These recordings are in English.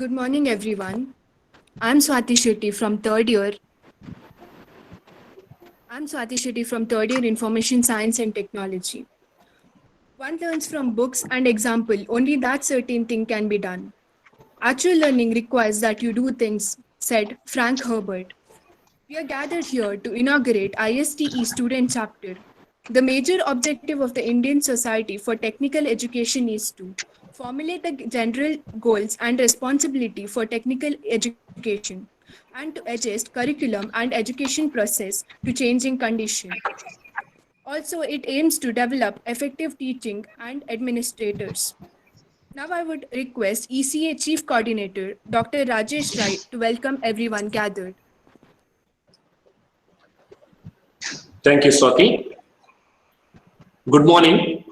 Good morning, everyone. I'm Swati Shetty from third year. I'm Swati Shetty from third year Information Science and Technology. One learns from books and example, only that certain thing can be done. Actual learning requires that you do things, said Frank Herbert. We are gathered here to inaugurate ISTE student chapter. The major objective of the Indian Society for Technical Education is to formulate the general goals and responsibility for technical education and to adjust curriculum and education process to changing condition. Also, it aims to develop effective teaching and administrators. Now I would request ECA Chief Coordinator Dr. Rajesh Rai to welcome everyone gathered. Thank you, Swati. Good morning,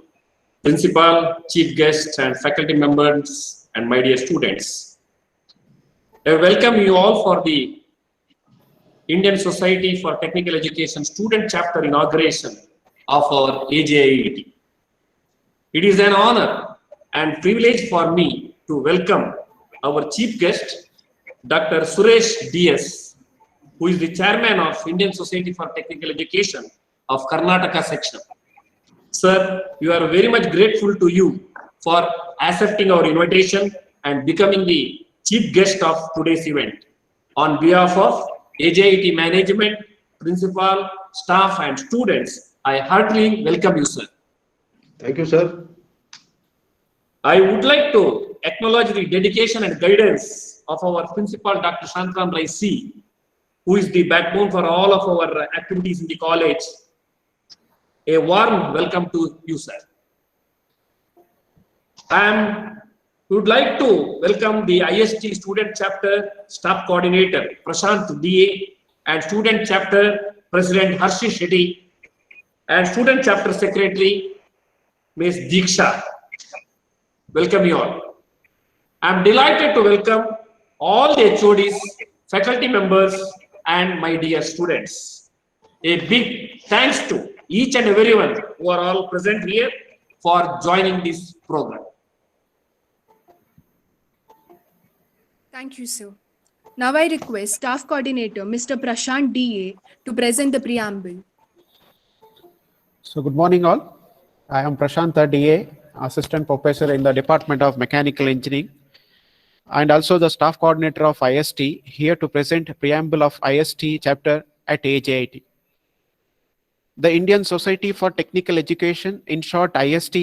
principal, chief guests, and faculty members, and my dear students. I welcome you all for the Indian Society for Technical Education student chapter inauguration of our AJIET. It is an honor and privilege for me to welcome our chief guest, Dr. Suresh DS, who is the chairman of Indian Society for Technical Education of Karnataka section. Sir, we are very much grateful to you for accepting our invitation and becoming the chief guest of today's event. On behalf of AJIT management, principal, staff and students, I heartily welcome you, sir. Thank you, sir. I would like to acknowledge the dedication and guidance of our principal, Dr. Shantaram Rai C, who is the backbone for all of our activities in the college. A warm welcome to you, sir. We would like to welcome the IST Student Chapter Staff Coordinator Prashant DA and Student Chapter President Harshi Shetty and Student Chapter Secretary Ms. Diksha. Welcome you all. I am delighted to welcome all the HODs, faculty members, and my dear students. A big thanks to each and everyone who are all present here for joining this program. Thank you, sir. Now I request Staff Coordinator Mr. Prashant DA to present the preamble. So good morning all. I am Prashant DA, Assistant Professor in the Department of Mechanical Engineering and also the Staff Coordinator of IST, here to present preamble of IST chapter at AJIT. The Indian Society for Technical Education, in short IST,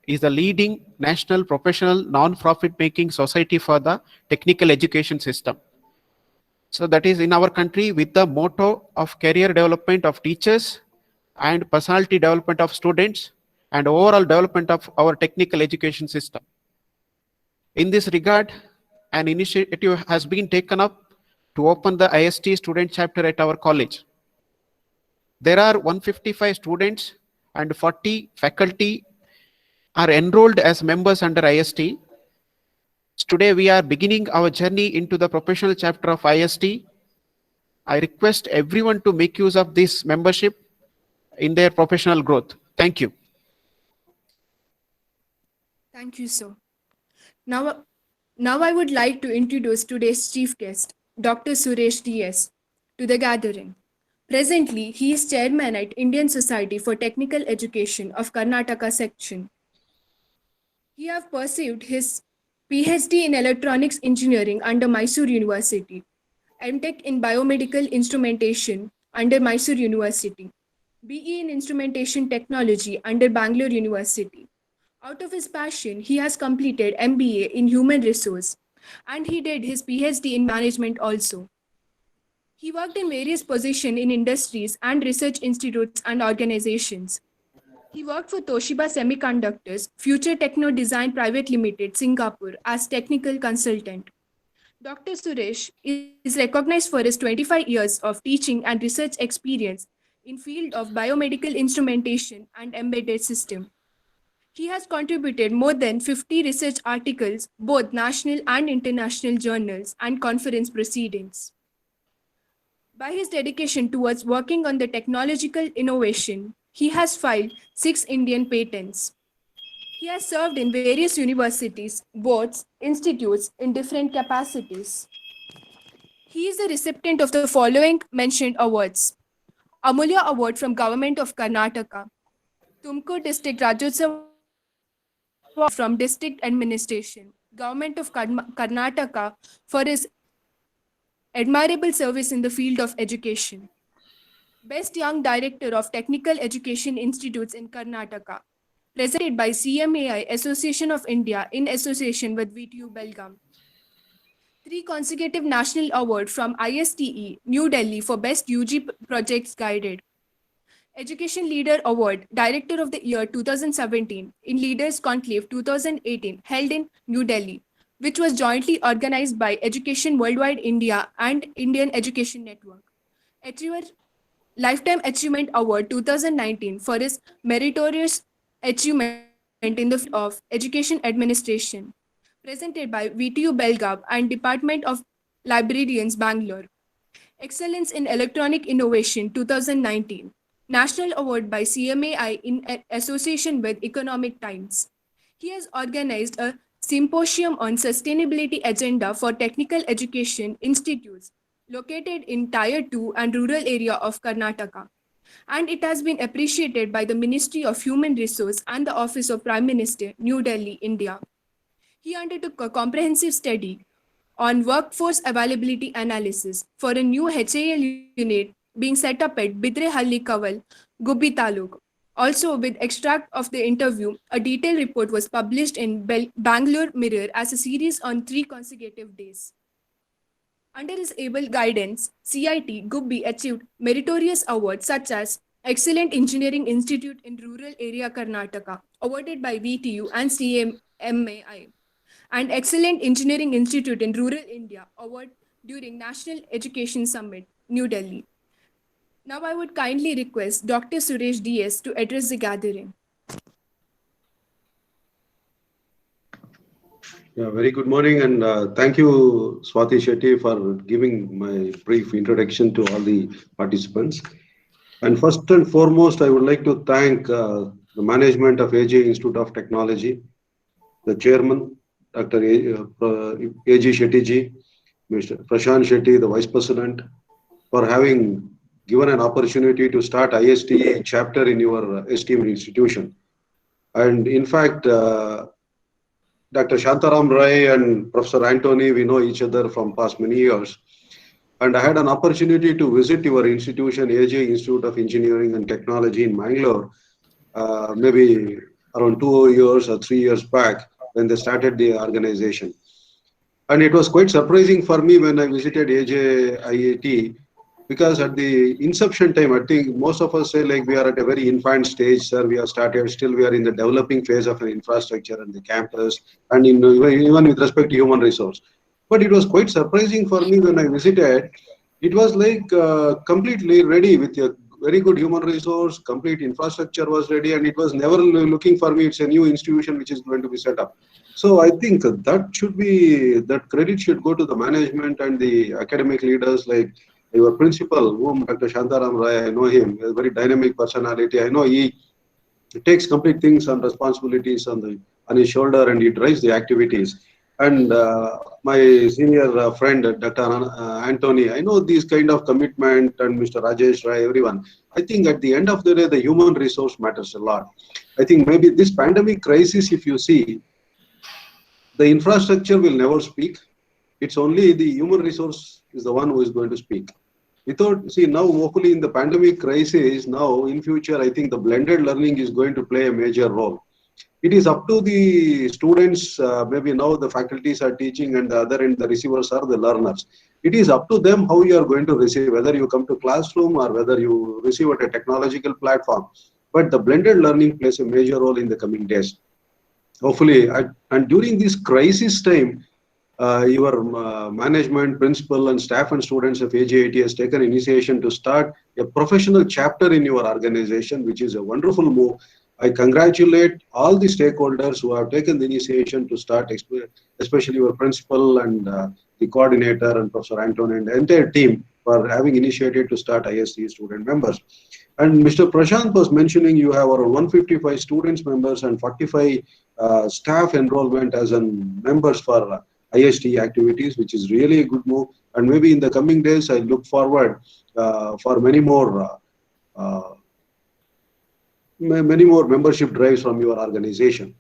is the leading national professional non-profit making society for the technical education system. So that is in our country with the motto of career development of teachers and personality development of students and overall development of our technical education system. In this regard, an initiative has been taken up to open the IST student chapter at our college. There are 155 students and 40 faculty are enrolled as members under IST. Today we are beginning our journey into the professional chapter of IST. I request everyone to make use of this membership in their professional growth. Thank you. Thank you, sir. Now I would like to introduce today's chief guest, Dr. Suresh DS, to the gathering. Presently, he is chairman at Indian Society for Technical Education of Karnataka section. He has pursued his PhD in Electronics Engineering under Mysore University, MTech in Biomedical Instrumentation under Mysore University, BE in Instrumentation Technology under Bangalore University. Out of his passion, he has completed MBA in Human Resource and he did his PhD in Management also. He worked in various positions in industries and research institutes and organizations. He worked for Toshiba Semiconductors, Future Techno Design Private Limited, Singapore as technical consultant. Dr. Suresh is recognized for his 25 years of teaching and research experience in field of biomedical instrumentation and embedded system. He has contributed more than 50 research articles, both national and international journals and conference proceedings. By his dedication towards working on the technological innovation, he has filed 6 Indian patents. He has served in various universities, boards, institutes in different capacities. He is the recipient of the following mentioned awards: Amulya Award from Government of Karnataka, Tumkur District Rajyotsav from District Administration, Government of Karnataka for his admirable service in the field of education. Best Young Director of Technical Education Institutes in Karnataka, presented by CMAI Association of India in association with VTU Belgaum. 3 consecutive national award from ISTE, New Delhi for Best UG Projects Guided. Education Leader Award, Director of the Year 2017 in Leaders Conclave 2018 held in New Delhi, which was jointly organized by Education Worldwide India and Indian Education Network. Achiever Lifetime Achievement Award 2019 for his meritorious achievement in the field of education administration, presented by VTU Belgaum and Department of Librarians, Bangalore. Excellence in Electronic Innovation 2019, National Award by CMAI in association with Economic Times. He has organized a symposium on sustainability agenda for technical education institutes located in Tier 2 and rural area of Karnataka, and it has been appreciated by the Ministry of Human Resource and the Office of Prime Minister, New Delhi, India. He undertook a comprehensive study on workforce availability analysis for a new HAL unit being set up at Bidrehalli Kaval, Gubbi Taluk. Also, with extract of the interview, a detailed report was published in Bangalore Mirror as a series on 3 consecutive days. Under his able guidance, CIT Gubbi achieved meritorious awards such as Excellent Engineering Institute in Rural Area Karnataka, awarded by VTU and CMAI, and Excellent Engineering Institute in Rural India, award during National Education Summit, New Delhi. Now I would kindly request Dr. Suresh DS to address the gathering. Yeah, very good morning, and thank you, Swati Shetty, for giving my brief introduction to all the participants. And first and foremost, I would like to thank the management of AJ Institute of Technology, the chairman, Dr. AG Shetty ji, Mr. Prashant Shetty, the vice president, for having given an opportunity to start ISTE chapter in your esteemed institution. And in fact, Dr. Shantaram Rai and Professor Antony, we know each other from past many years. And I had an opportunity to visit your institution, AJ Institute of Engineering and Technology in Mangalore, maybe around 2 years or 3 years back when they started the organization. And it was quite surprising for me when I visited AJ IIT, because at the inception time, I think most of us say like we are at a very infant stage, sir. We have started, still we are in the developing phase of an infrastructure and the campus, and even with respect to human resource. But it was quite surprising for me when I visited. It was like completely ready with a very good human resource, complete infrastructure was ready, and it was never looking for me. It's a new institution which is going to be set up. So I think that credit should go to the management and the academic leaders like your principal, whom Dr. Shantaram Rai, I know him, a very dynamic personality. I know he takes complete things and responsibilities on his shoulder, and he drives the activities. And my senior friend, Dr. Antony, I know these kind of commitment, and Mr. Rajesh Rai, everyone. I think at the end of the day, the human resource matters a lot. I think maybe this pandemic crisis, if you see, the infrastructure will never speak. It's only the human resource is the one who is going to speak. Now hopefully in the pandemic crisis, now in future, I think the blended learning is going to play a major role. It is up to the students, maybe now the faculties are teaching and the other end, the receivers are the learners. It is up to them how you are going to receive, whether you come to classroom or whether you receive at a technological platform. But the blended learning plays a major role in the coming days. Hopefully, and during this crisis time, your management, principal, and staff and students of AJIT has taken initiation to start a professional chapter in your organization, which is a wonderful move. I congratulate all the stakeholders who have taken the initiation to start, especially your principal and the coordinator and Professor Anton and the entire team for having initiated to start IST student members. And Mr. Prashant was mentioning you have around 155 students members and 45 staff enrollment as an members for IST activities, which is really a good move. And maybe in the coming days, I look forward for many more membership drives from your organization.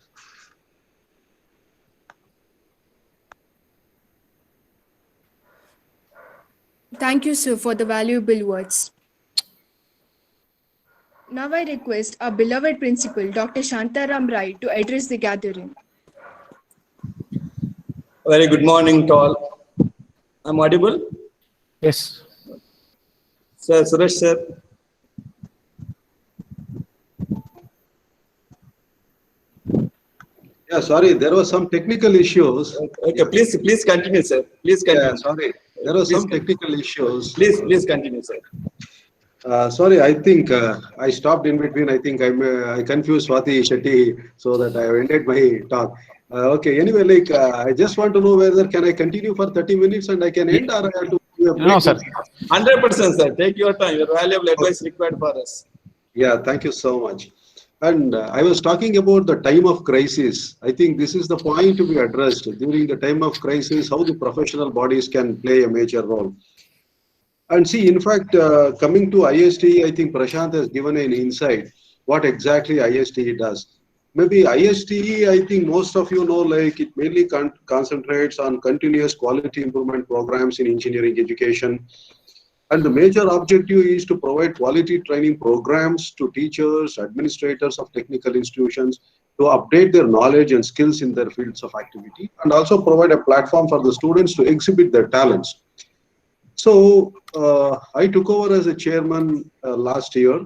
Thank you, sir, for the valuable words. Now I request our beloved principal, Dr. Shantaram Rai, to address the gathering. Very good morning to all. I'm audible? Yes. Sir, Suresh sir. Yeah, sorry, there was some technical issues. Okay, please continue, sir. Please continue. Yeah, sorry, there were some technical issues. Please continue, sir. Sorry, I think I stopped in between. I think I confused Swati Shetty, so that I ended my talk. Okay, anyway, I just want to know whether can I continue for 30 minutes and I can end, or I have to give a break? No, sir. 100%, sir. Take your time. Your valuable advice required for us. Yeah, thank you so much. And I was talking about the time of crisis. I think this is the point to be addressed. During the time of crisis, how the professional bodies can play a major role. And see, in fact, coming to IST, I think Prashant has given an insight what exactly IST does. Maybe IST, I think most of you know, it mainly concentrates on continuous quality improvement programs in engineering education. And the major objective is to provide quality training programs to teachers, administrators of technical institutions to update their knowledge and skills in their fields of activity, and also provide a platform for the students to exhibit their talents. So I took over as a chairman last year,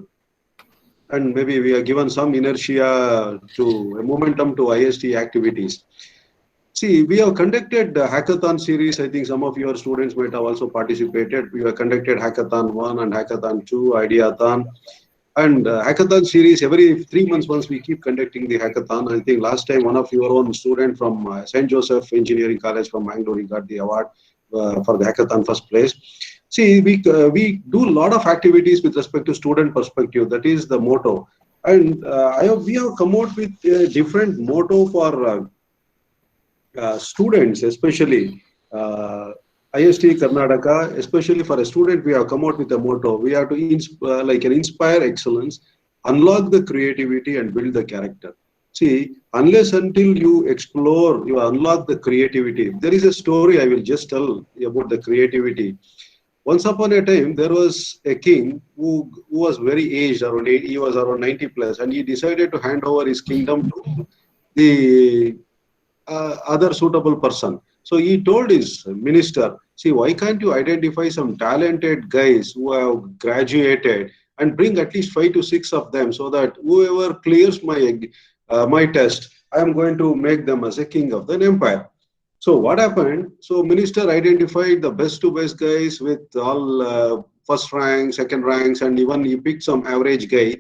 and maybe we are given some inertia to a momentum to IST activities. See, we have conducted the hackathon series. I think some of your students might have also participated. We have conducted Hackathon 1 and Hackathon 2, Ideathon. And Hackathon series, every 3 months once we keep conducting the Hackathon. I think last time one of your own student from St. Joseph Engineering College from Mangalore got the award for the Hackathon first place. See, we do a lot of activities with respect to student perspective. That is the motto. And we have come out with a different motto for students, especially IST Karnataka, especially for a student, we have come out with a motto. We have to inspire excellence, unlock the creativity, and build the character. See, unless until you explore, you unlock the creativity. There is a story I will just tell about the creativity. Once upon a time, there was a king who was very aged, he was around 90 plus, and he decided to hand over his kingdom to the other suitable person. So he told his minister, see, why can't you identify some talented guys who have graduated and bring at least 5 to 6 of them, so that whoever clears my test, I am going to make them as a king of the empire. So what happened? So minister identified the best to best guys with all first rank, second ranks, and even he picked some average guy,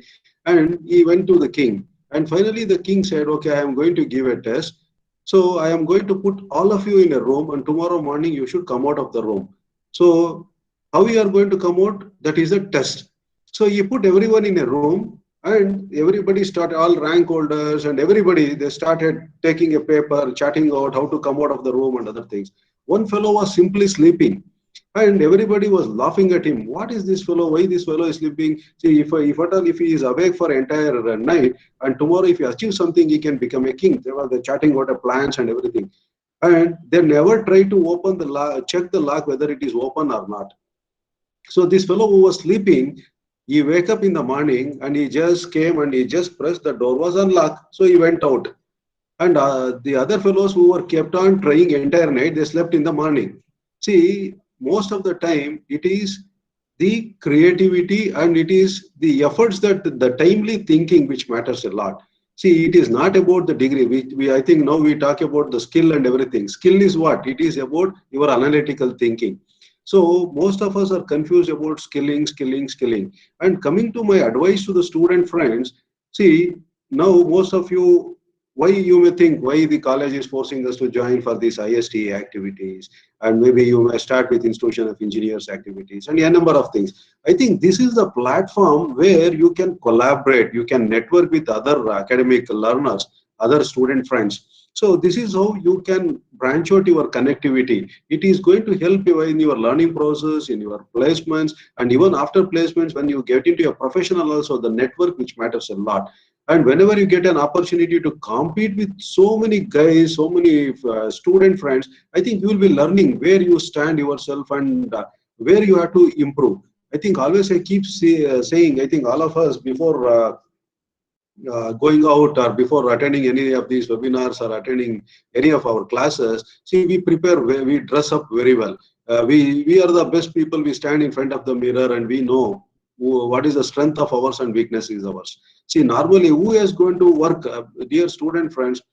and he went to the king. And finally the king said, okay, I am going to give a test. So I am going to put all of you in a room, and tomorrow morning you should come out of the room. So how you are going to come out? That is a test. So you put everyone in a room, and everybody started, all rank holders and everybody, they started taking a paper, chatting out how to come out of the room and other things. One fellow was simply sleeping, and everybody was laughing at him. What is this fellow? Why this fellow is sleeping? See, if he is awake for entire night, and tomorrow if he achieves something, he can become a king. They were chatting about the plans and everything. And they never tried to open the lock, check the lock whether it is open or not. So this fellow who was sleeping, he wake up in the morning and he just came and he just pressed the door was unlocked. So he went out. And the other fellows who were kept on trying entire night, they slept in the morning. See, most of the time it is the creativity and it is the efforts, that the timely thinking which matters a lot. See, it is not about the degree. I think now we talk about the skill and everything. Skill is what? It is about your analytical thinking. So most of us are confused about skilling. And coming to my advice to the student friends, see, now most of you why you may think why the college is forcing us to join for these IST activities, and maybe you may start with Institution of Engineers activities and a number of things. I think this is the platform where you can collaborate, you can network with other academic learners, other student friends. So this is how you can branch out your connectivity. It is going to help you in your learning process, in your placements, and even after placements, when you get into your professional also, the network which matters a lot. And whenever you get an opportunity to compete with so many guys, so many student friends, I think you will be learning where you stand yourself and where you have to improve. I think always I keep saying, I think all of us before going out or before attending any of these webinars or attending any of our classes, see, we prepare, we dress up very well. We are the best people. We stand in front of the mirror and we know what is the strength of ours and weakness is ours. See, normally, who is going to work, dear student friends?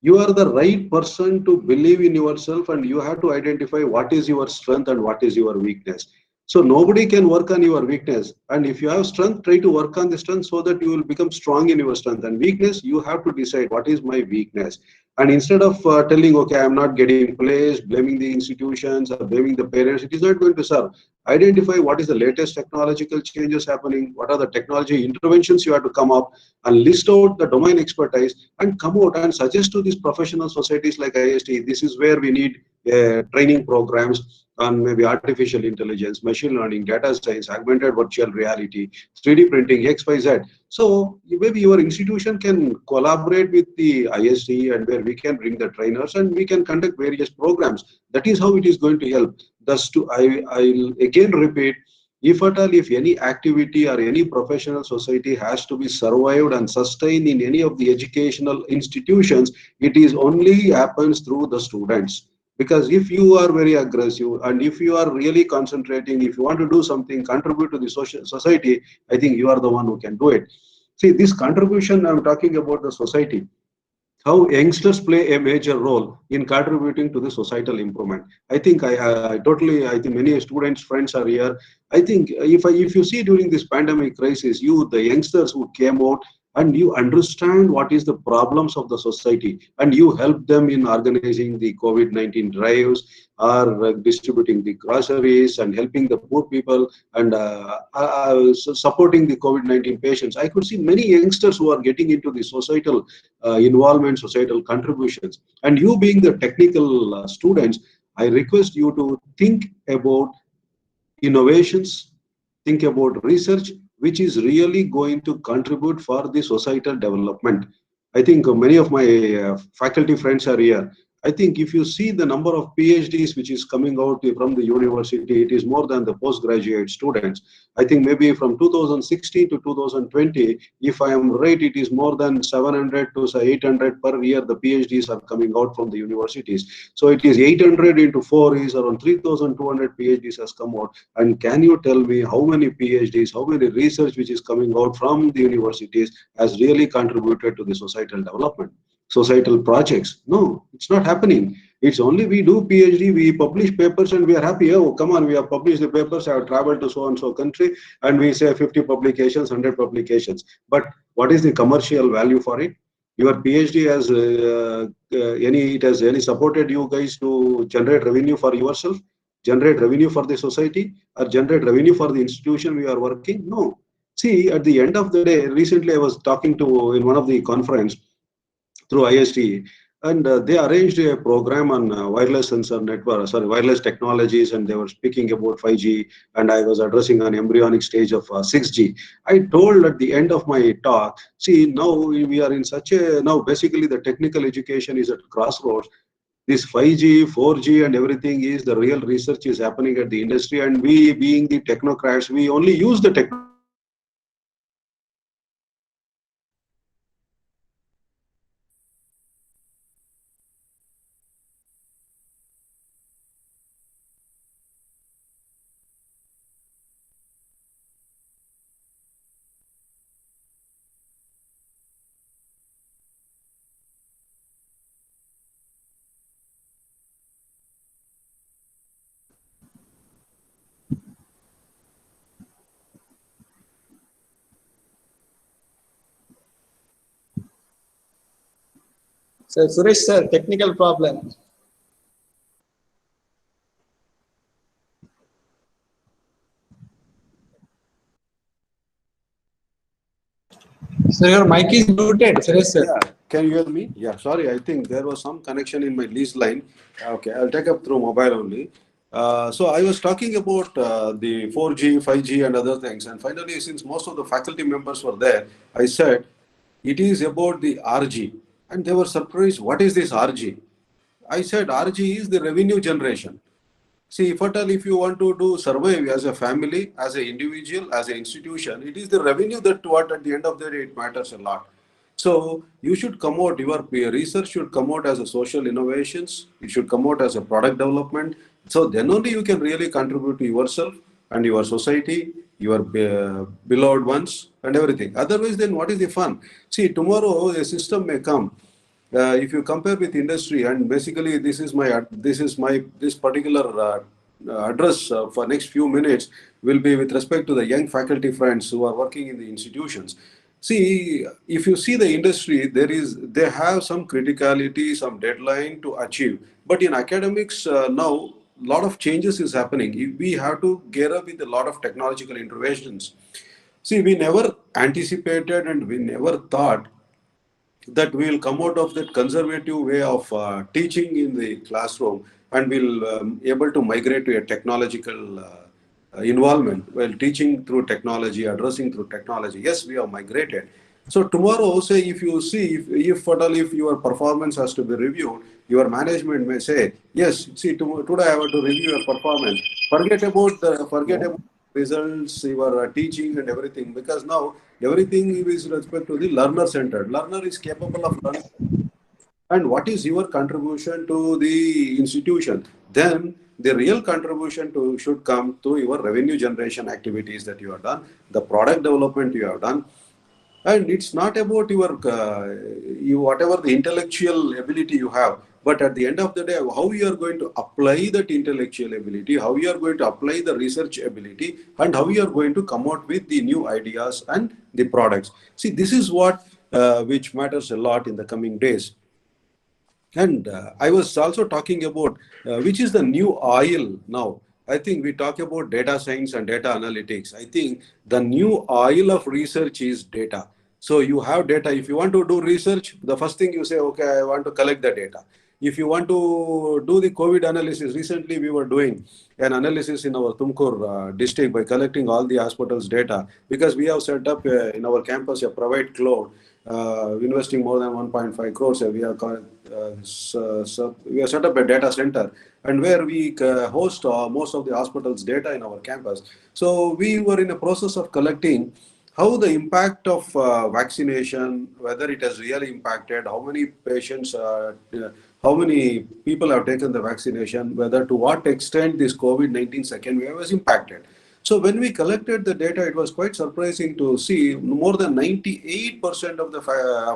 You are the right person to believe in yourself, and you have to identify what is your strength and what is your weakness. So nobody can work on your weakness, and if you have strength, try to work on the strength so that you will become strong in your strength. And weakness, you have to decide what is my weakness. And instead of telling, okay, I'm not getting placed, blaming the institutions or blaming the parents, it is not going to serve. Identify what is the latest technological changes happening, what are the technology interventions you have to come up, and list out the domain expertise and come out and suggest to these professional societies like IST, this is where we need training programs on maybe artificial intelligence, machine learning, data science, augmented virtual reality, 3D printing, XYZ. So maybe your institution can collaborate with the IST and where we can bring the trainers and we can conduct various programs. That is how it is going to help. Thus, I'll again repeat, if at all, if any activity or any professional society has to be survived and sustained in any of the educational institutions, it is only happens through the students. Because if you are very aggressive and if you are really concentrating, if you want to do something, contribute to the social society, I think you are the one who can do it. See, this contribution, I'm talking about the society, how youngsters play a major role in contributing to the societal improvement. I think I totally, I think many students, friends are here. I think if you see during this pandemic crisis, you, the youngsters who came out and you understand what is the problems of the society and you help them in organizing the COVID-19 drives or distributing the groceries and helping the poor people and supporting the COVID-19 patients. I could see many youngsters who are getting into the societal involvement, societal contributions. And you being the technical students, I request you to think about innovations, think about research, which is really going to contribute for the societal development. I think many of my faculty friends are here. I think if you see the number of PhDs which is coming out from the university, it is more than the postgraduate students. I think maybe from 2016 to 2020, if I am right, it is more than 700 to say 800 per year. The PhDs are coming out from the universities. So it is 800 into 4 is around 3,200 PhDs has come out. And can you tell me how many PhDs, how many research which is coming out from the universities has really contributed to the societal development? Societal projects? No, it's not happening. It's only we do PhD, we publish papers and we are happy. Oh, come on, we have published the papers, I have traveled to so and so country and we say 50 publications, 100 publications. But what is the commercial value for it? Your PhD has it has any supported you guys to generate revenue for yourself, generate revenue for the society, or generate revenue for the institution we are working? No. See, at the end of the day, recently I was talking to in one of the conference through IST, and they arranged a program on wireless sensor network, sorry, wireless technologies, and they were speaking about 5G, and I was addressing an embryonic stage of 6G. I told at the end of my talk, see, now we are in such a, now basically the technical education is at crossroads. This 5G, 4G and everything is the real research is happening at the industry, and we being the technocrats, we only use the technology. So Suresh sir, technical problem. So your mic is muted, Suresh sir. Yeah, can you hear me? Yeah, sorry, I think there was some connection in my lease line. Okay, I'll take up through mobile only. So I was talking about the 4G, 5G and other things. And finally, since most of the faculty members were there, I said, it is about the RG. And they were surprised, what is this RG? I said, RG is the revenue generation. See, if at all, if you want to do survive as a family, as an individual, as an institution, it is the revenue that what at the end of the day it matters a lot. So you should come out, your research should come out as a social innovations, it should come out as a product development. So then only you can really contribute to yourself and your society, your beloved ones and everything. Otherwise, then what is the fun? See, tomorrow a system may come. If you compare with industry, and basically this particular address for next few minutes will be with respect to the young faculty friends who are working in the institutions. See, if you see the industry, they have some criticality, some deadline to achieve. But in academics now, a lot of changes is happening. We have to gear up with a lot of technological interventions. See, we never anticipated and we never thought that we will come out of that conservative way of teaching in the classroom and we'll able to migrate to a technological involvement while teaching through technology, addressing through technology. Yes, we have migrated. So tomorrow, say if you see, if at all, if your performance has to be reviewed, your management may say, yes, see, today I have to review your performance. Forget about results, your teaching and everything, because now everything is respect to the learner centered. Learner is capable of learning. And what is your contribution to the institution? Then the real contribution should come to your revenue generation activities that you have done, the product development you have done. And it's not about your whatever the intellectual ability you have, but at the end of the day, how you are going to apply that intellectual ability, how you are going to apply the research ability, and how you are going to come out with the new ideas and the products. See, this is what which matters a lot in the coming days. And I was also talking about which is the new oil now. I think we talk about data science and data analytics. I think the new oil of research is data. So you have data. If you want to do research, the first thing you say, okay, I want to collect the data. If you want to do the COVID analysis, recently we were doing an analysis in our Tumkur district by collecting all the hospitals' data, because we have set up in our campus a private cloud, investing more than 1.5 crores. We have set up a data center, and where we host most of the hospitals' data in our campus. So we were in a process of collecting how the impact of vaccination, whether it has really impacted, how many patients, how many people have taken the vaccination, whether to what extent this COVID-19 second wave has impacted. So when we collected the data, it was quite surprising to see more than 98% of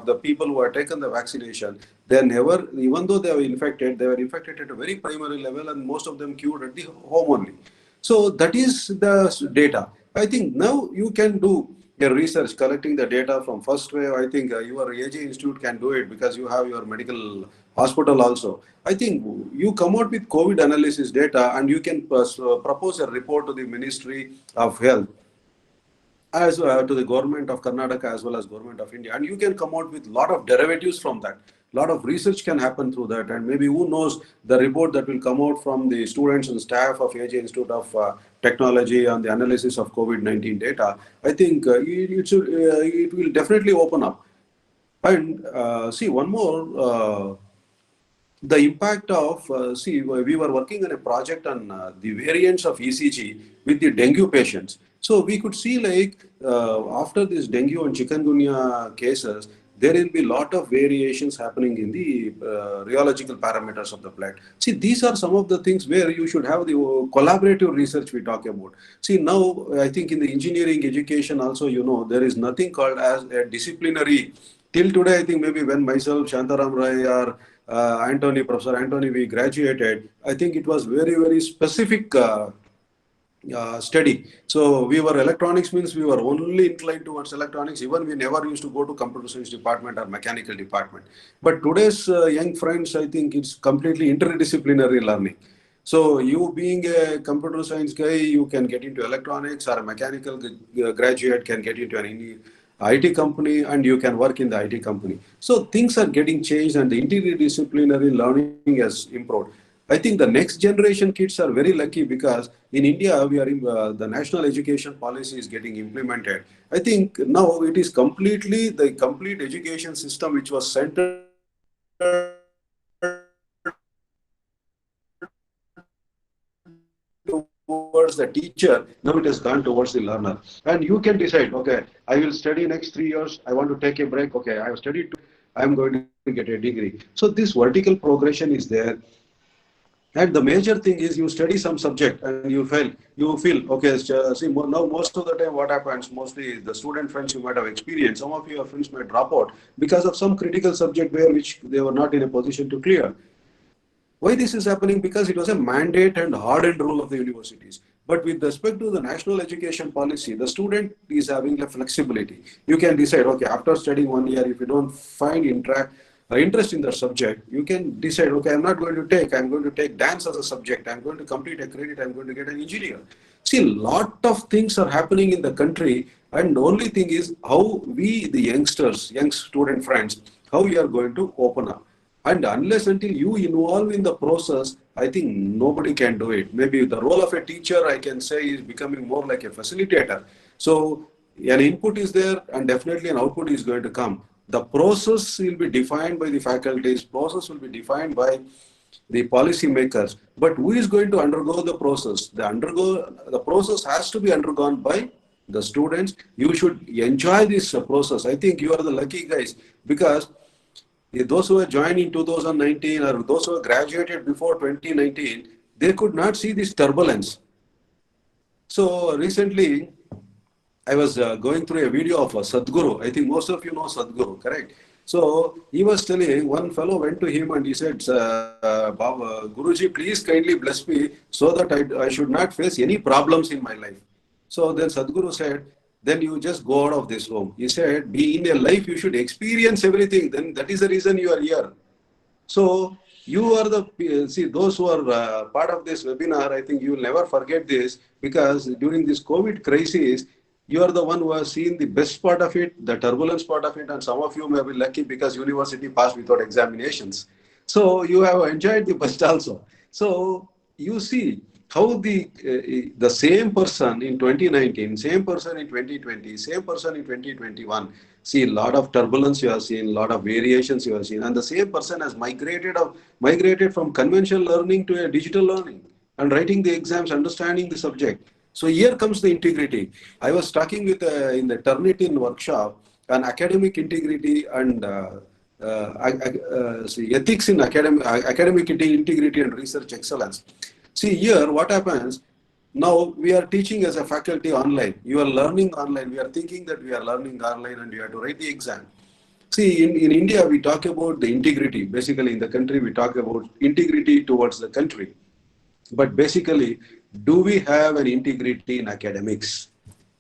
the people who have taken the vaccination, they never, even though they were infected at a very primary level, and most of them cured at the home only. So that is the data. I think now you can do your research collecting the data from first wave. I think your AJ Institute can do it because you have your medical hospital also. I think you come out with COVID analysis data and you can propose a report to the Ministry of Health, as to the government of Karnataka as well as government of India, and you can come out with a lot of derivatives from that. A lot of research can happen through that, and maybe who knows, the report that will come out from the students and staff of AJ Institute of Technology on the analysis of COVID-19 data. I think it will definitely open up. And see, one more, the impact of, we were working on a project on the variants of ECG with the dengue patients. So we could see like after this dengue and chikungunya cases, there will be a lot of variations happening in the rheological parameters of the blood. See, these are some of the things where you should have the collaborative research we talk about. See, now I think in the engineering education also, there is nothing called as a disciplinary. Till today, I think maybe when myself, Shantaram Rai or Professor Anthony, we graduated, I think it was very, very specific study. So we were electronics means we were only inclined towards electronics. Even we never used to go to computer science department or mechanical department. But today's young friends, I think it's completely interdisciplinary learning. So you being a computer science guy, you can get into electronics, or a mechanical graduate can get into an IT company, and you can work in the IT company. So things are getting changed, and the interdisciplinary learning has improved. I think the next generation kids are very lucky because in India, we are in, the national education policy is getting implemented. I think now it is completely the complete education system which was centered towards the teacher, now it has gone towards the learner. And you can decide, okay, I will study next 3 years, I want to take a break, okay, I have studied, I'm going to get a degree. So this vertical progression is there. And the major thing is you study some subject and you feel, okay, see, now most of the time what happens, mostly the student friends you might have experienced, some of your friends might drop out because of some critical subject where which they were not in a position to clear. Why this is happening? Because it was a mandate and hardened rule of the universities. But with respect to the national education policy, the student is having a flexibility. You can decide, okay, after studying 1 year, if you don't find interest in the subject, you can decide, okay, I'm not going to take, I'm going to take dance as a subject, I'm going to complete a credit, I'm going to get an engineer. See, a lot of things are happening in the country, and the only thing is how we, the youngsters, young student friends, how we are going to open up. And unless until you involve in the process, I think nobody can do it. Maybe the role of a teacher, I can say, is becoming more like a facilitator. So an input is there and definitely an output is going to come. The process will be defined by the faculties, process will be defined by the policy makers. But who is going to undergo the process? The process has to be undergone by the students. You should enjoy this process. I think you are the lucky guys because those who have joined in 2019 or those who have graduated before 2019, they could not see this turbulence. So recently, I was going through a video of Sadhguru. I think most of you know Sadhguru, correct? So he was telling, one fellow went to him and he said, Baba, Guruji, please kindly bless me so that I should not face any problems in my life. So then Sadhguru said, then you just go out of this home. He said, be in a life, you should experience everything. Then that is the reason you are here. So you are the, see, those who are part of this webinar, I think you will never forget this because during this COVID crisis, you are the one who has seen the best part of it, the turbulence part of it, and some of you may be lucky because university passed without examinations. So you have enjoyed the best also. So you see how the same person in 2019, same person in 2020, same person in 2021, see a lot of turbulence you have seen, a lot of variations you have seen, and the same person has migrated from conventional learning to a digital learning and writing the exams, understanding the subject. So here comes the integrity. I was talking with in the Turnitin workshop on academic integrity and see, ethics in academic integrity and research excellence. See here, what happens? Now we are teaching as a faculty online. You are learning online. We are thinking that we are learning online and you have to write the exam. See, in India, we talk about the integrity. Basically, in the country, we talk about integrity towards the country. But basically, do we have an integrity in academics?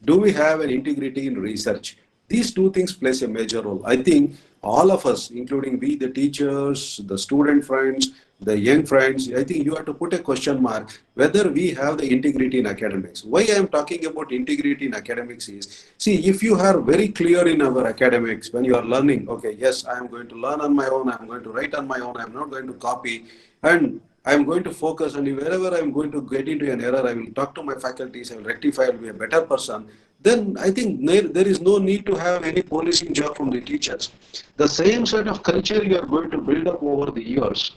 Do we have an integrity in research? These two things plays a major role. I think all of us, including we, the teachers, the student friends, the young friends, I think you have to put a question mark whether we have the integrity in academics. Why I am talking about integrity in academics is, see, if you are very clear in our academics, when you are learning, okay, yes, I am going to learn on my own, I am going to write on my own, I am not going to copy, and I am going to focus, and wherever I am going to get into an error, I will talk to my faculties, I will rectify, I will be a better person. Then I think there is no need to have any policing job from the teachers. The same sort of culture you are going to build up over the years.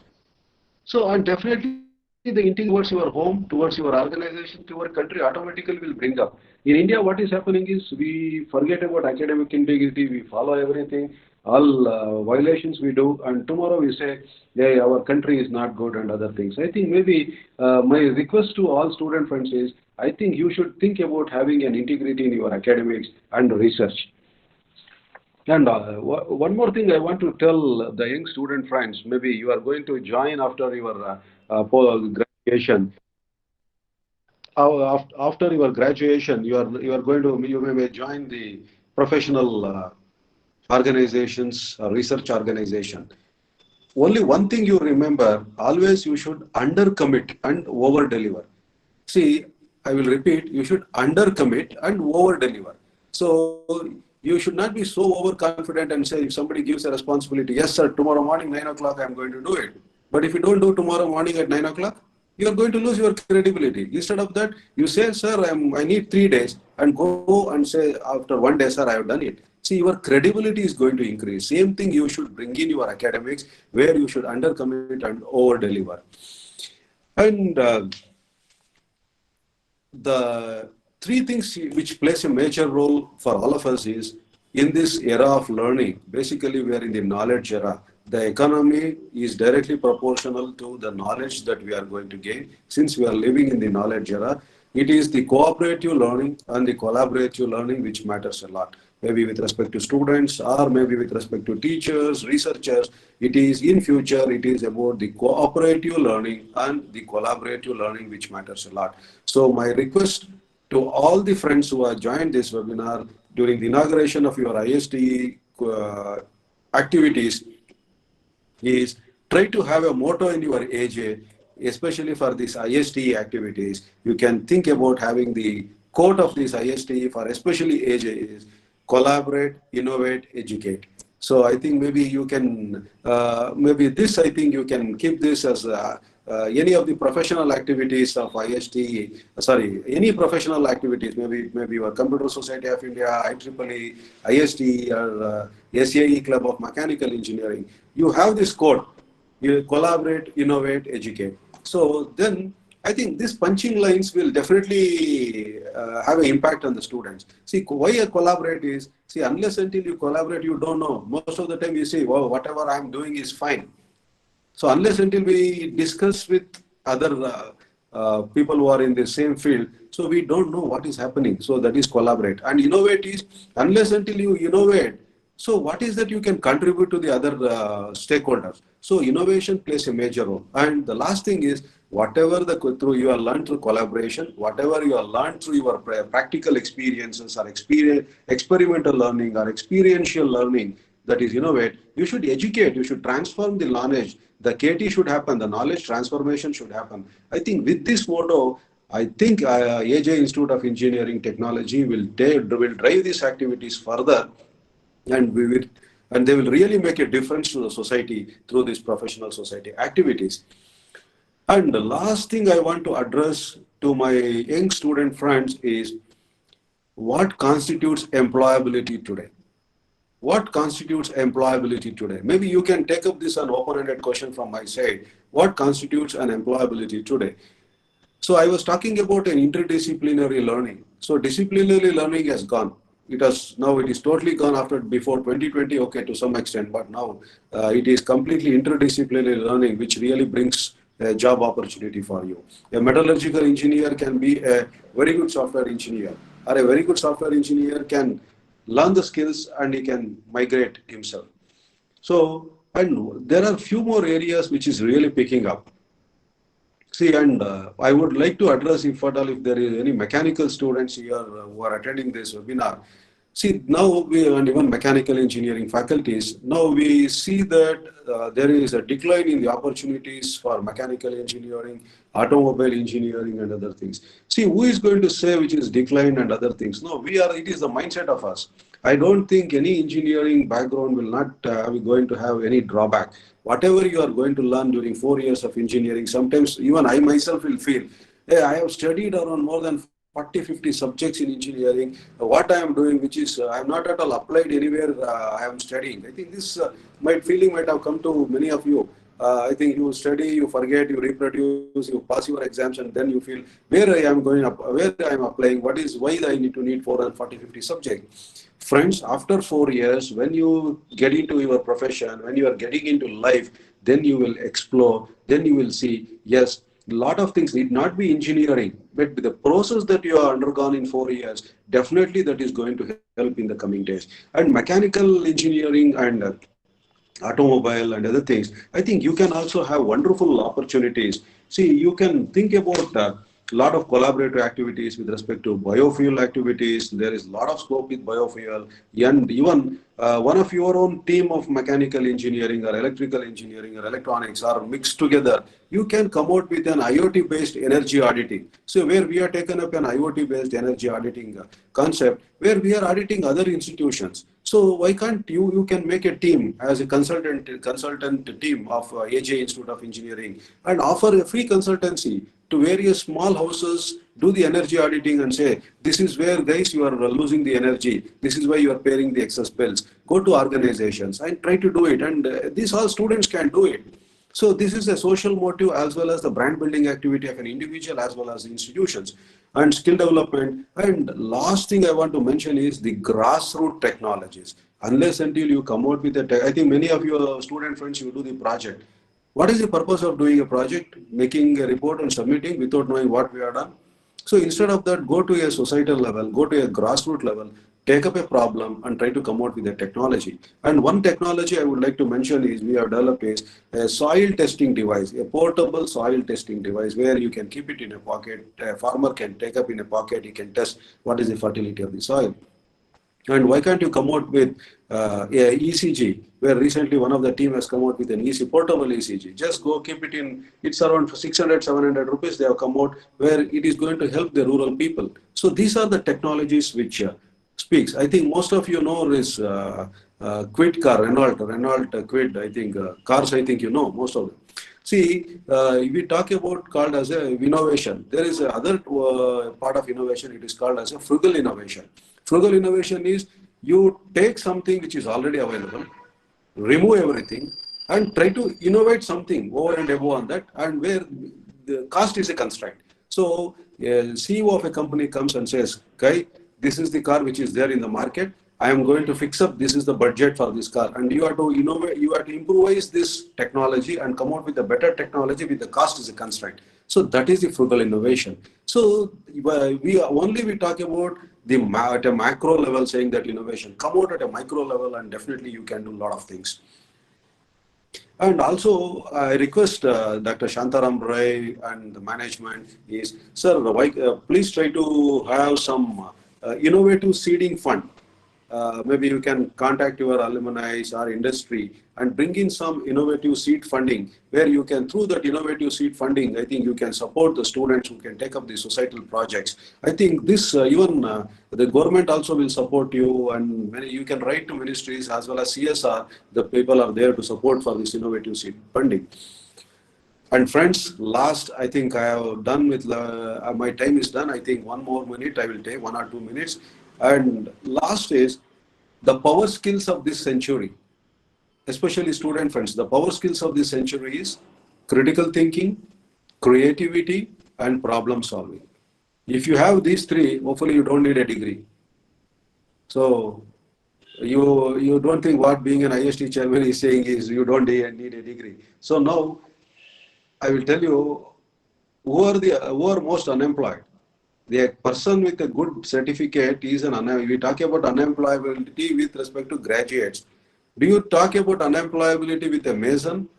So, and definitely the integrity towards your home, towards your organization, to your country automatically will bring up. In India, what is happening is we forget about academic integrity, we follow everything, all violations we do, and tomorrow we say, yeah, our country is not good and other things. I think maybe my request to all student friends is, I think you should think about having an integrity in your academics and research. And one more thing I want to tell the young student friends, maybe you are going to join after your graduation. after your graduation, you may join the professional organizations, research organization. Only one thing you remember, always you should undercommit and over deliver. See, I will repeat, you should undercommit and over deliver. So you should not be so overconfident and say, if somebody gives a responsibility, yes, sir, tomorrow morning, 9 o'clock, I'm going to do it. But if you don't do tomorrow morning at 9 o'clock, you are going to lose your credibility. Instead of that, you say, sir, I need 3 days, and go and say, after 1 day, sir, I have done it. See, your credibility is going to increase. Same thing you should bring in your academics, where you should undercommit and over deliver. And the three things which plays a major role for all of us is, in this era of learning, basically we are in the knowledge era. The economy is directly proportional to the knowledge that we are going to gain. Since we are living in the knowledge era, it is the cooperative learning and the collaborative learning which matters a lot. Maybe with respect to students, or maybe with respect to teachers, researchers. It is in future, it is about the cooperative learning and the collaborative learning which matters a lot. So my request to all the friends who have joined this webinar during the inauguration of your ISTE activities is, try to have a motto in your AJ, especially for these ISTE activities. You can think about having the quote of this ISTE for especially AJ is, collaborate, innovate, educate. So I think maybe you can, maybe this, I think you can keep this as any of the professional activities of ISTE, any professional activities, maybe your Computer Society of India, IEEE, ISTE, or SAE Club of Mechanical Engineering. You have this code, you collaborate, innovate, educate. So then I think these punching lines will definitely have an impact on the students. See, why a collaborate is, see, unless until you collaborate, you don't know. Most of the time you say, wow, whatever I'm doing is fine. So unless until we discuss with other people who are in the same field, so we don't know what is happening. So that is collaborate. And innovate is, unless until you innovate, so what is that you can contribute to the other stakeholders? So innovation plays a major role. And the last thing is, whatever through you are learned through collaboration, whatever you are learned through your practical experiences or experimental learning or experiential learning, that is innovate, you should educate, you should transform the knowledge. The KT should happen, the knowledge transformation should happen. I think with this motto, I think AJ Institute of Engineering Technology will drive these activities further, and they will really make a difference to the society through these professional society activities. And the last thing I want to address to my young student friends is, what constitutes employability today? What constitutes employability today? Maybe you can take up this an open-ended question from my side. What constitutes an employability today? So I was talking about an interdisciplinary learning. So disciplinary learning has gone. It is totally gone before 2020, okay, to some extent, but now it is completely interdisciplinary learning, which really brings a job opportunity for you. A metallurgical engineer can be a very good software engineer, or a very good software engineer can learn the skills and he can migrate himself. So, and there are few more areas which is really picking up. See, and I would like to address, if at all, if there is any mechanical students here who are attending this webinar. See, now and even mechanical engineering faculties, now we see that there is a decline in the opportunities for mechanical engineering, automobile engineering, and other things. See, who is going to say which is decline and other things? No, it is the mindset of us. I don't think any engineering background will not be going to have any drawback. Whatever you are going to learn during 4 years of engineering, sometimes even I myself will feel, hey, I have studied around more than 40, 50 subjects in engineering. What I am doing, which is I am not at all applied anywhere I am studying. I think this feeling might have come to many of you. I think you study, you forget, you reproduce, you pass your exams, and then you feel where I am going up, where I am applying, why I need to need 40, 50 subjects. Friends, after 4 years, when you get into your profession, when you are getting into life, then you will explore, then you will see, yes, a lot of things need not be engineering, but the process that you have undergone in 4 years, definitely that is going to help in the coming days. And mechanical engineering and automobile and other things, I think you can also have wonderful opportunities. See, you can think about lot of collaborative activities with respect to biofuel activities. There is a lot of scope with biofuel, and even one of your own team of mechanical engineering or electrical engineering or electronics are mixed together. You can come out with an IoT-based energy auditing. So where we are taken up an IoT-based energy auditing concept, where we are auditing other institutions. So why can't you can make a team as a consultant team of AJ Institute of Engineering and offer a free consultancy to various small houses, do the energy auditing and say, this is where guys you are losing the energy, this is why you are paying the excess bills. Go to organizations and try to do it, and these all students can do it. So this is a social motive as well as the brand building activity of an individual as well as institutions and skill development. And last thing I want to mention is the grassroots technologies. Unless until you come out with I think many of your student friends, you do the project. What is the purpose of doing a project, making a report and submitting without knowing what we have done? So instead of that, go to a societal level, go to a grassroots level, take up a problem and try to come out with a technology. And one technology I would like to mention is we have developed is a soil testing device, a portable soil testing device where you can keep it in a pocket. A farmer can take up in a pocket, he can test what is the fertility of the soil. And why can't you come out with a ECG, where recently one of the team has come out with an portable ECG. Just go keep it in, it's around 600, 700 rupees. They have come out where it is going to help the rural people. So these are the technologies which speaks. I think most of you know is Quid car, Renault Quid, I think cars, I think you know most of them. See, we talk about called as a innovation. There is another part of innovation, it is called as a frugal innovation. Frugal innovation is you take something which is already available, remove everything, and try to innovate something over and above on that, and where the cost is a constraint. So, a CEO of a company comes and says, "Guy, this is the car which is there in the market. I am going to fix up. This is the budget for this car, and you have to innovate. You have to improvise this technology and come out with a better technology with the cost is a constraint." So that is the frugal innovation. So we talk about at a macro level, saying that innovation come out at a micro level, and definitely you can do a lot of things. And also, I request Dr. Shantaram Rai and the management is, sir, please try to have some innovative seeding fund. Maybe you can contact your alumni or industry and bring in some innovative seed funding where you can, through that innovative seed funding, I think you can support the students who can take up the societal projects. I think this even the government also will support you, and you can write to ministries as well as CSR. The people are there to support for this innovative seed funding. And friends, last, I think I have done with, my time is done. I think one more minute, I will take 1 or 2 minutes. And last is the power skills of this century, especially student friends. The power skills of this century is critical thinking, creativity, and problem solving. If you have these three, hopefully you don't need a degree. So you don't think what being an IST chairman is saying is you don't need a degree. So now I will tell you who are most unemployed. The person with a good certificate is we talk about unemployability with respect to graduates. Do you talk about unemployability with a mason?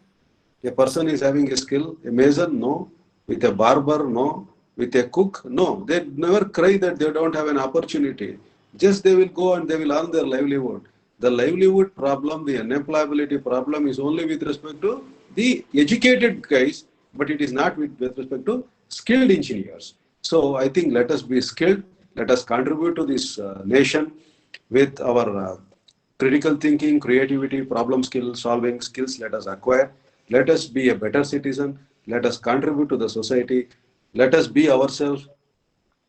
A person is having a skill. A mason, no. With a barber, no. With a cook, no. They never cry that they don't have an opportunity. Just they will go and they will earn their livelihood. The livelihood problem, the unemployability problem is only with respect to the educated guys, but it is not with respect to skilled engineers. So I think let us be skilled, let us contribute to this nation with our critical thinking, creativity, problem solving skills, let us acquire. Let us be a better citizen, let us contribute to the society, let us be ourselves,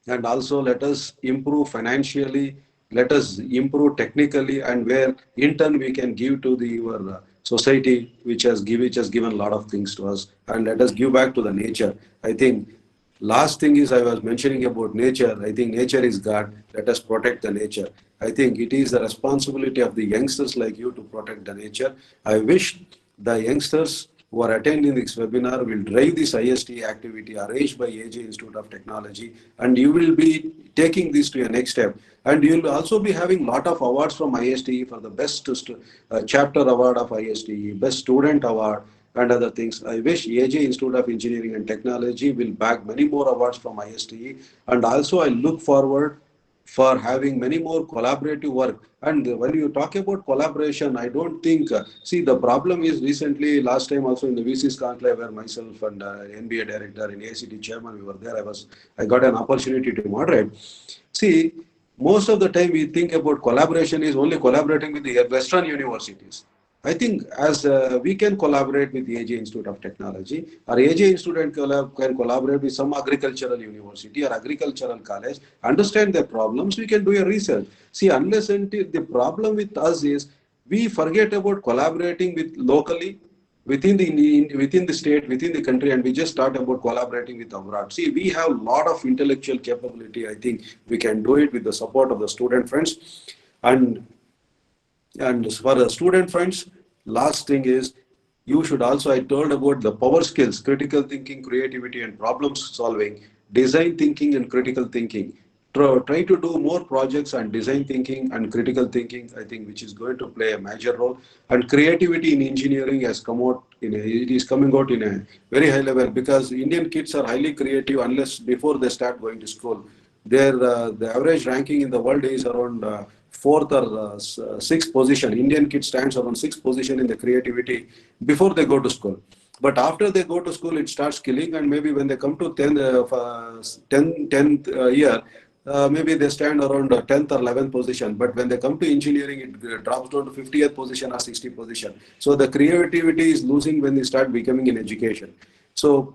and also let us improve financially, let us improve technically, and where in turn we can give to our society which has given a lot of things to us, and let us give back to the nature. I think last thing is I was mentioning about nature. I think nature is God. Let us protect the nature. I think it is the responsibility of the youngsters like you to protect the nature. I wish the youngsters who are attending this webinar will drive this IST activity arranged by AJ Institute of Technology, and you will be taking this to a next step. And you will also be having a lot of awards from IST for the best chapter award of IST, best student award, and other things. I wish AJ Institute of Engineering and Technology will bag many more awards from ISTE, and also I look forward for having many more collaborative work. And when you talk about collaboration, I don't think, see, the problem is recently, last time also in the VC's conclave where myself and NBA director and ACT chairman, we were there, I got an opportunity to moderate. See, most of the time we think about collaboration is only collaborating with the Western universities. I think as we can collaborate with the AJ Institute of Technology, or AJ Institute can collaborate with some agricultural university or agricultural college, understand their problems, we can do a research. See, unless until the problem with us is we forget about collaborating with locally, within the state, within the country, and we just start about collaborating with abroad. See, we have a lot of intellectual capability. I think we can do it with the support of the student friends. And for the student friends, last thing is, you should also, I told about the power skills, critical thinking, creativity, and problem solving, design thinking and critical thinking. Try to do more projects on design thinking and critical thinking, I think, which is going to play a major role. And creativity in engineering has come out, it is coming out in a very high level, because Indian kids are highly creative unless before they start going to school. The average ranking in the world is around fourth or sixth position. Indian kid stands around sixth position in the creativity before they go to school. But after they go to school, it starts killing, and maybe when they come to 10th year, maybe they stand around 10th or 11th position. But when they come to engineering, it drops down to 50th position or 60th position. So the creativity is losing when they start becoming in education. So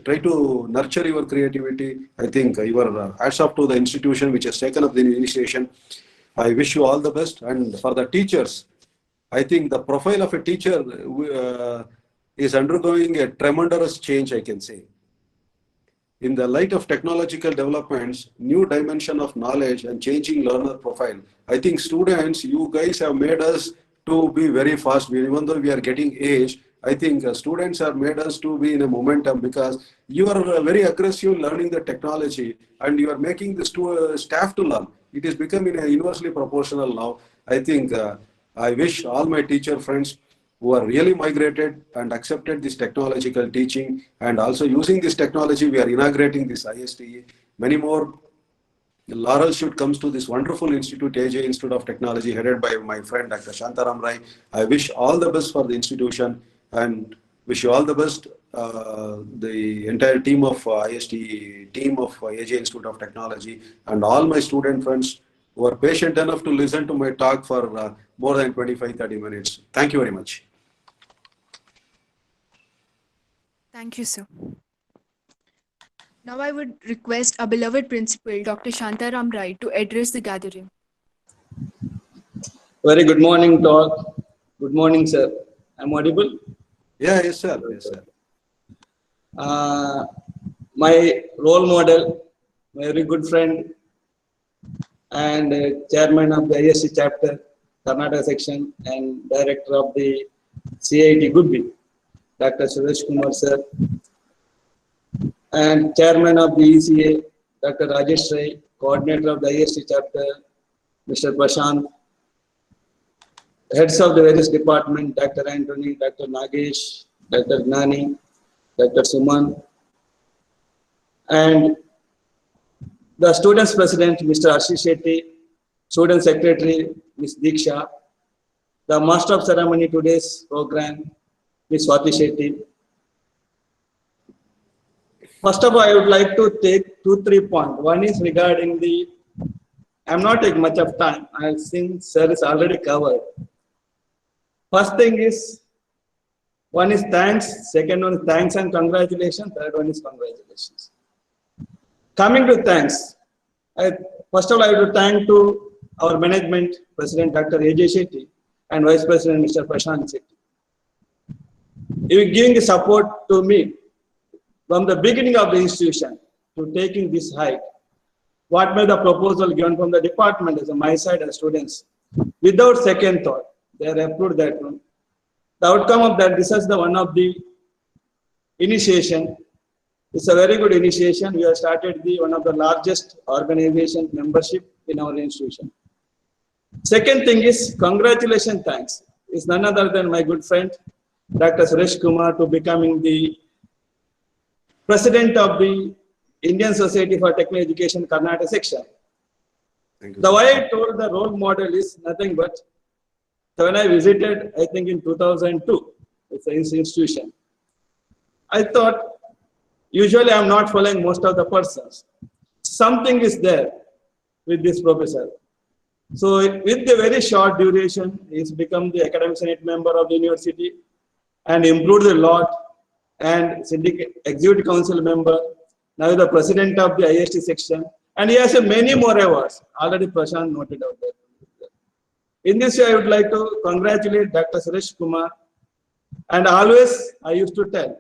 try to nurture your creativity. I think your hats off to the institution which has taken up the initiation. I wish you all the best. And for the teachers, I think the profile of a teacher is undergoing a tremendous change, I can say. In the light of technological developments, new dimension of knowledge and changing learner profile, I think students, you guys have made us to be very fast. Even though we are getting age, I think students have made us to be in a momentum, because you are very aggressive learning the technology and you are making the staff to learn. It is becoming universally proportional now. I think I wish all my teacher friends who are really migrated and accepted this technological teaching, and also using this technology, we are inaugurating this ISTE. Many more laurel should comes to this wonderful institute, AJ Institute of Technology, headed by my friend Dr. Shantaram Rai. I wish all the best for the institution and wish you all the best, the entire team of ISTE, team of AJ Institute of Technology, and all my student friends who are patient enough to listen to my talk for more than 25-30 minutes. Thank you very much. Thank you, sir. Now I would request our beloved principal, Dr. Shantaram Rai, to address the gathering. Very good morning to all. Good morning, sir. I'm audible? Yeah, yes, sir. Yes, sir. My role model, my very good friend, and chairman of the ISC chapter, Karnataka section, and director of the CIT Gubbi, Dr. Suresh Kumar sir, and chairman of the ECA, Dr. Rajesh Rai, coordinator of the ISC chapter, Mr. Prashant, heads of the various departments, Dr. Anthony, Dr. Nagesh, Dr. Gnani, Dr. Suman, and the students president, Mr. Ashish Shetty, student secretary, Ms. Diksha, the master of ceremony today's program, Ms. Swati Shetty. First of all, I would like to take 2-3 points. One is regarding the, I'm not taking much of time, since sir is already covered. First thing is, one is thanks, second one is thanks and congratulations, third one is congratulations. Coming to thanks, first of all, I would thank to our management, President Dr. AJ Shetty and Vice President Mr. Prashant Shetty. You are giving the support to me from the beginning of the institution to taking this height. What made the proposal given from the department as my side as students, without second thought, they have approved that one. The outcome of that, this is the one of the initiation. It's a very good initiation. We have started one of the largest organization membership in our institution. Second thing is congratulations, thanks. It's none other than my good friend, Dr. Suresh Kumar to becoming the president of the Indian Society for Technical Education Karnataka section. Thank you. The way I told the role model is nothing but when I visited, I think in 2002, it's an institution. I thought, usually I'm not following most of the persons. Something is there with this professor. So with the very short duration, he's become the academic senate member of the university and improved a lot, and syndicate executive council member, now the president of the IST section, and he has many more awards. Already Prashant noted out there. In this way, I would like to congratulate Dr. Suresh Kumar. And always I used to tell,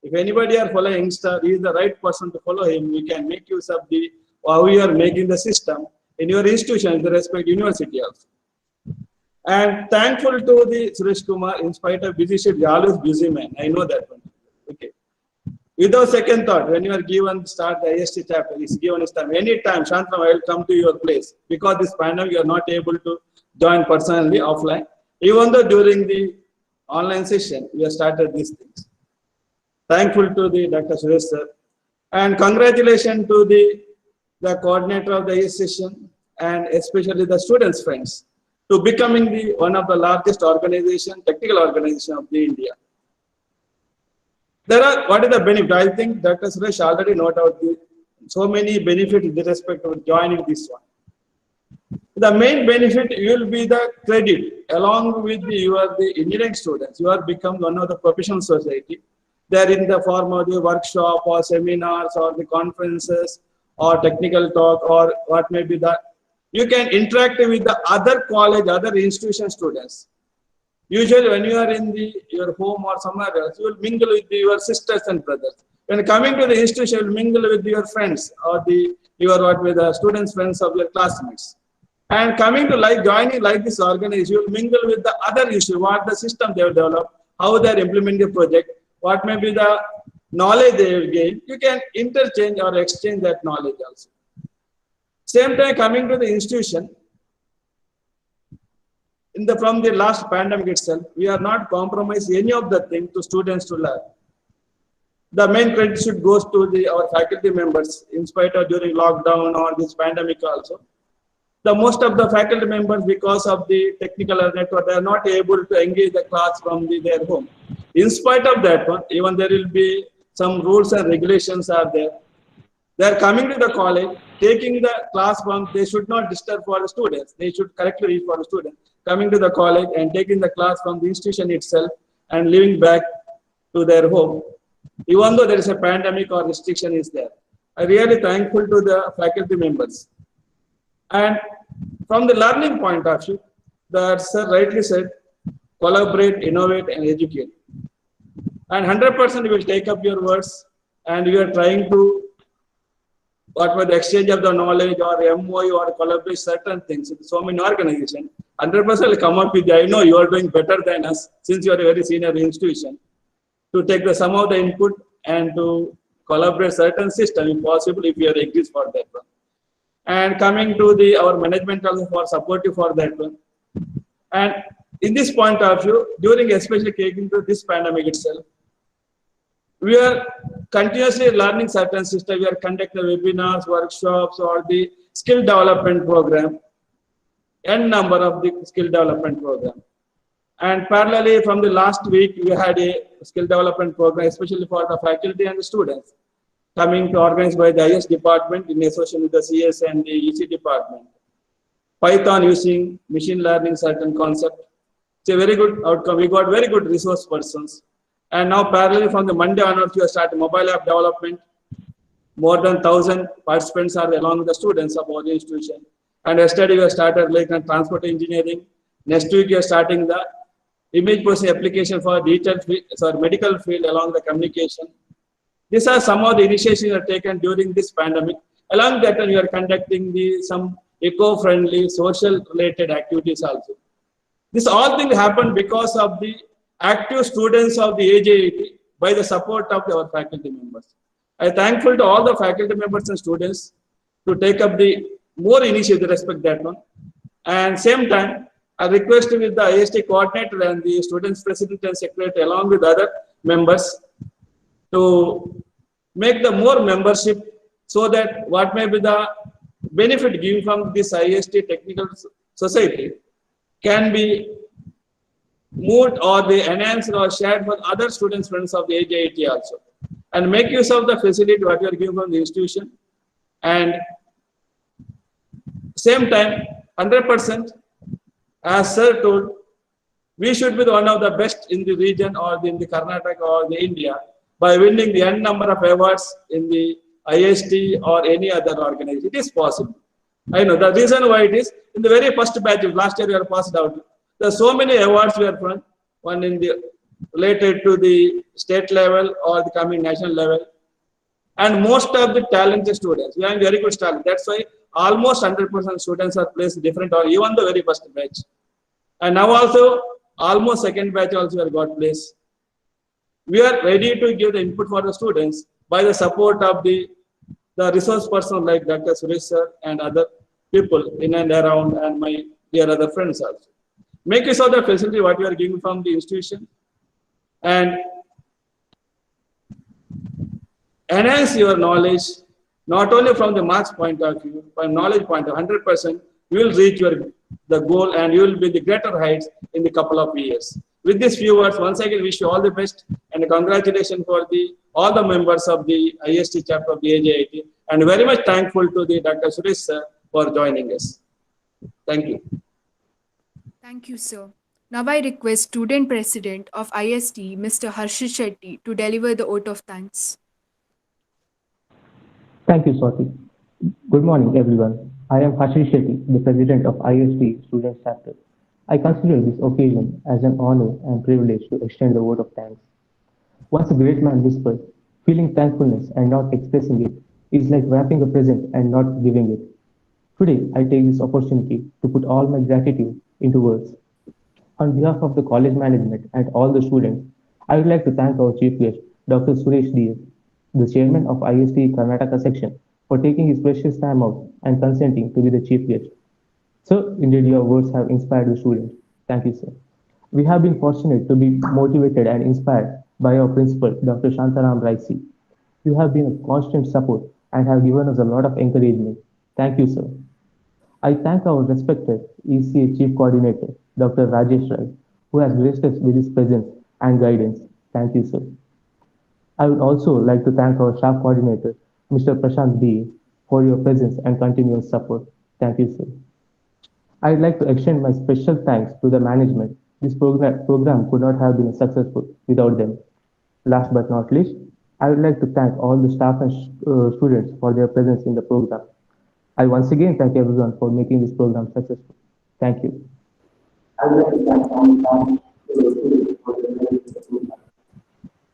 if anybody are following Insta, he is the right person to follow him. We can make use of the how you are making the system in your institution, the respect university also. And thankful to the Suresh Kumar, in spite of busy schedule, always busy man. I know that one. Okay. Without second thought, when you are given start the IST chapter, it's given his time. Anytime, Shantram, I will come to your place. Because this pandemic, you are not able to join personally offline. Even though during the online session, we have started these things. Thankful to the Dr. Suresh sir. And congratulations to the coordinator of the IST session and especially the students' friends to becoming the one of the largest organization, technical organization of the India. What is the benefit? I think Dr. Suresh already noted out so many benefits with respect to joining this one. The main benefit will be the credit along with the engineering students. You are become one of the professional society. They are in the form of the workshop or seminars or the conferences or technical talk or what may be that. You can interact with the other college, other institution students. Usually when you are in your home or somewhere else, you will mingle with your sisters and brothers. When coming to the institution, you will mingle with your friends or the students' friends of your classmates. And coming to joining this organization, you will mingle with the other issue, what the system they have developed, how they are implementing the project, what may be the knowledge they will gain. You can interchange or exchange that knowledge also. Same time coming to the institution, from the last pandemic itself, we are not compromising any of the things to students to learn. The main credit should go to our faculty members, in spite of during lockdown or this pandemic also. The most of the faculty members, because of the technical network, they are not able to engage the class from their home. In spite of that one, even there will be some rules and regulations are there. They are coming to the college, taking the class from, they should not disturb for the students. They should correctly read for the students. Coming to the college and taking the class from the institution itself and leaving back to their home. Even though there is a pandemic or restriction is there. I'm really thankful to the faculty members. And from the learning point of view, the sir rightly said, collaborate, innovate, and educate. And 100% you will take up your words and you are trying to, the exchange of the knowledge or MOU or collaborate certain things with so many organizations, 100% will come up with, I know you are doing better than us since you are a very senior institution, to take some of the input and to collaborate certain system if possible, if you are agreed for that one. And coming to our management also for supportive for that one. And in this point of view, during especially taking to this pandemic itself, we are continuously learning certain systems. We are conducting webinars, workshops, or the skill development program, n number of the skill development program. And parallelly, from the last week, we had a skill development program, especially for the faculty and the students, coming to organized by the IS department in association with the CS and the EC department. Python using machine learning certain concept. It's a very good outcome. We got very good resource persons. And now parallelly from the Monday onwards, we have started mobile app development. More than 1,000 participants are along with the students of our institution. And yesterday we have started transport engineering. Next week we are starting the image processing application for medical field along the communication. These are some of the initiatives we have taken during this pandemic. Along that, we are conducting some eco-friendly, social-related activities also. This all thing happened because of the active students of the AJET by the support of our faculty members. I am thankful to all the faculty members and students to take up the more initiative with respect to that one. And same time, I request with the IST coordinator and the students president and secretary along with other members to make the more membership so that what may be the benefit given from this IST technical society can be moved or be enhanced or shared for other students friends of the AJIT also, and make use of the facility what you are given from the institution, and same time 100% as sir told, we should be the one of the best in the region or in the Karnataka or the India by winning the n number of awards in the IST or any other organization. It is possible. I know the reason why it is in the very first batch of last year we are passed out. There are so many awards we are from, one in the related to the state level or the coming national level, and most of the talented students, we have very good talent. That's why almost 100% students are placed different or even the very first batch, and now also almost second batch also we have got placed. We are ready to give the input for the students by the support of the resource person like Dr. Suresh sir and other people in and around, and my dear other friends also. Make use of the facility what you are giving from the institution and enhance your knowledge, not only from the marks point of view, from knowledge point of 100%, you will reach the goal and you will be the greater heights in the couple of years. With these few words, once again wish you all the best and congratulations for all the members of the IST chapter of the AJIT, and very much thankful to the Dr. Suresh sir for joining us. Thank you. Thank you, sir. Now I request Student President of IST, Mr. Harshit Shetty, to deliver the oath of thanks. Thank you, Swati. Good morning, everyone. I am Harshit Shetty, the President of IST Students Chapter. I consider this occasion as an honor and privilege to extend the word of thanks. Once a great man whispered, feeling thankfulness and not expressing it is like wrapping a present and not giving it. Today, I take this opportunity to put all my gratitude into words. On behalf of the college management and all the students, I would like to thank our chief guest, Dr. Suresh DS, the chairman of IST Karnataka section, for taking his precious time out and consenting to be the chief guest. Sir, indeed your words have inspired the students. Thank you, sir. We have been fortunate to be motivated and inspired by our principal, Dr. Shantaram Raisi. You have been a constant support and have given us a lot of encouragement. Thank you, sir. I thank our respected ECA Chief Coordinator, Dr. Rajesh Rai, who has graced us with his presence and guidance. Thank you, sir. I would also like to thank our staff coordinator, Mr. Prashant B, for your presence and continuous support. Thank you, sir. I would like to extend my special thanks to the management. This program could not have been successful without them. Last but not least, I would like to thank all the staff and students for their presence in the program. I once again thank everyone for making this program successful. Thank you. I would like to thank all the students for their presence in the program.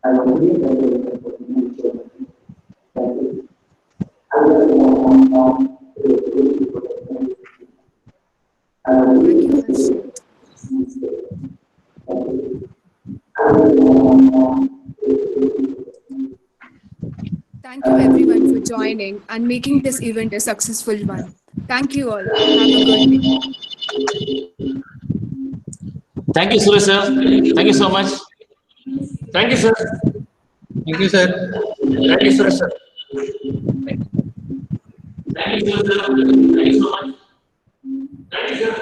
I once again thank everyone for making this program. Thank you. I would like to thank all the students for their presence. Thank you, Harshit. Thank you everyone for joining and making this event a successful one. Thank you all. Have a good day. Thank you, Suresh sir. Thank you so much. Thank you, sir. Thank you, sir. Thank you, Suresh sir. Thank you, sir. Thank you so much. Thank you, sir.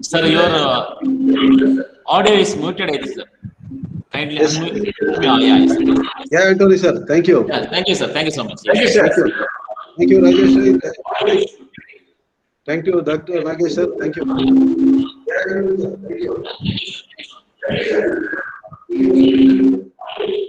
Sir, your audio is muted, I think, sir. Kindly Yes. unmute. Yeah, yes. Yeah, Anthony sir, thank you. Yeah, thank you, sir. Thank you so much. Thank you, sir. Thank you, Rajesh. Thank you, Dr. Nagesh sir. Thank you. Thank you.